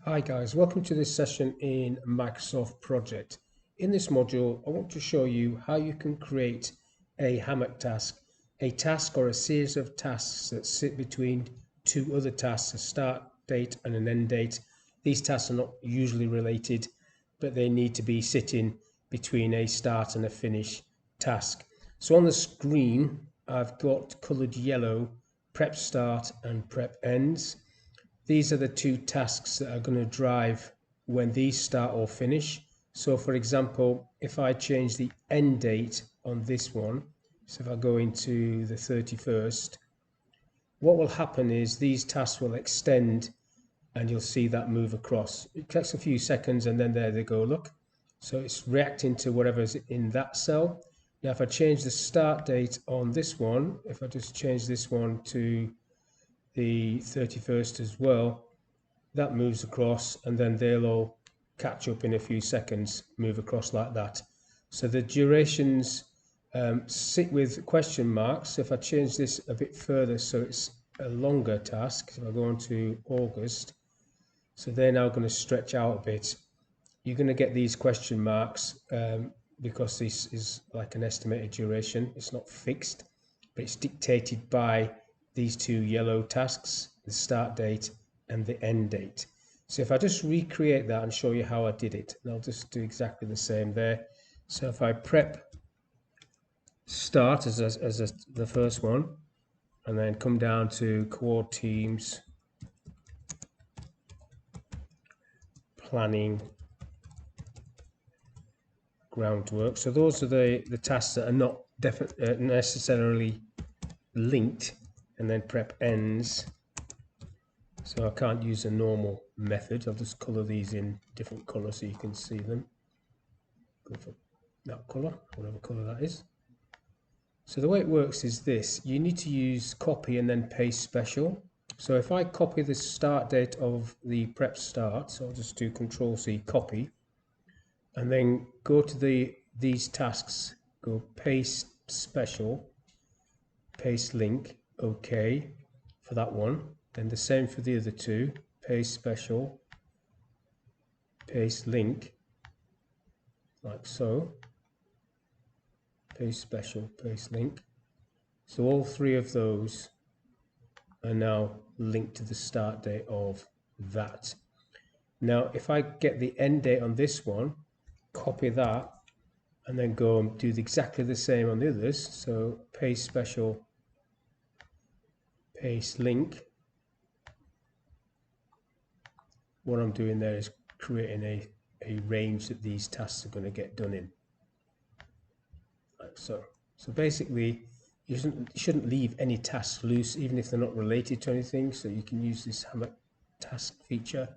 Hi guys, welcome to this session in Microsoft Project. In this module, I want to show you how you can create a Hammock task, a task or a series of tasks that sit between two other tasks, a start date and an end date. These tasks are not usually related, but they need to be sitting between a start and a finish task. So on the screen, I've got colored yellow, prep start and prep ends. These are the two tasks that are going to drive when these start or finish. So for example, if I change the end date on this one, so if I go into the 31st, what will happen is these tasks will extend and you'll see that move across. It takes a few seconds and then there they go, look. So it's reacting to whatever's in that cell. Now if I change the start date on this one, if I just change this one to the 31st as well, that moves across and then they'll all catch up in a few seconds, move across like that. So the durations sit with question marks. So if I change this a bit further so it's a longer task, so I go on to August, so they're now going to stretch out a bit. You're going to get these question marks because this is like an estimated duration. It's not fixed, but it's dictated by these two yellow tasks, the start date and the end date. So if I just recreate that and show you how I did it, and I'll just do exactly the same there. So if I prep start as the first one, and then come down to coord teams, planning, groundwork. So those are the tasks that are not necessarily linked, and then prep ends. So I can't use a normal method. I'll just color these in different colors so you can see them. Go for that color, whatever color that is. So the way it works is this: you need to use copy and then paste special. So if I copy the start date of the prep start, so I'll just do Control-C, copy, and then go to these tasks, go paste special, paste link, OK for that one. Then the same for the other two, paste special, paste link, like so, paste special, paste link. So all three of those are now linked to the start date of that. Now if I get the end date on this one, copy that, and then go and do exactly the same on the others. So paste special, paste link. What I'm doing there is creating a range that these tasks are going to get done in, like so. So basically you shouldn't leave any tasks loose, even if they're not related to anything. So you can use this Hammock task feature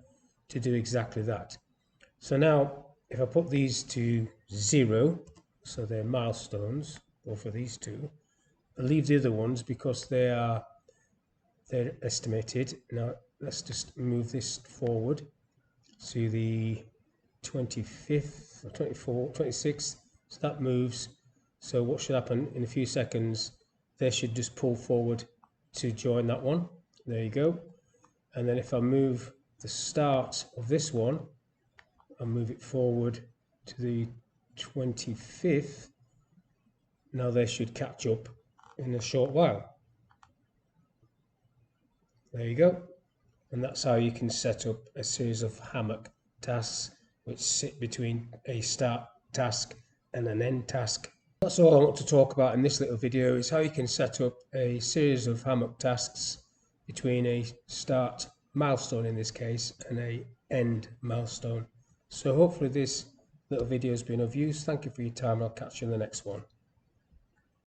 to do exactly that. So now if I put these to 0, so they're milestones, or for these two, I'll leave the other ones because they're estimated. Now let's just move this forward to the 25th or 24th, 26th. So that moves. So what should happen in a few seconds? They should just pull forward to join that one. There you go. And then if I move the start of this one, I'll move it forward to the 25th. Now they should catch up in a short while. There you go. And that's how you can set up a series of Hammock tasks which sit between a start task and an end task. That's all I want to talk about in this little video, is how you can set up a series of Hammock tasks between a start milestone in this case and a end milestone. So hopefully this little video has been of use. Thank you for your time. I'll catch you in the next one.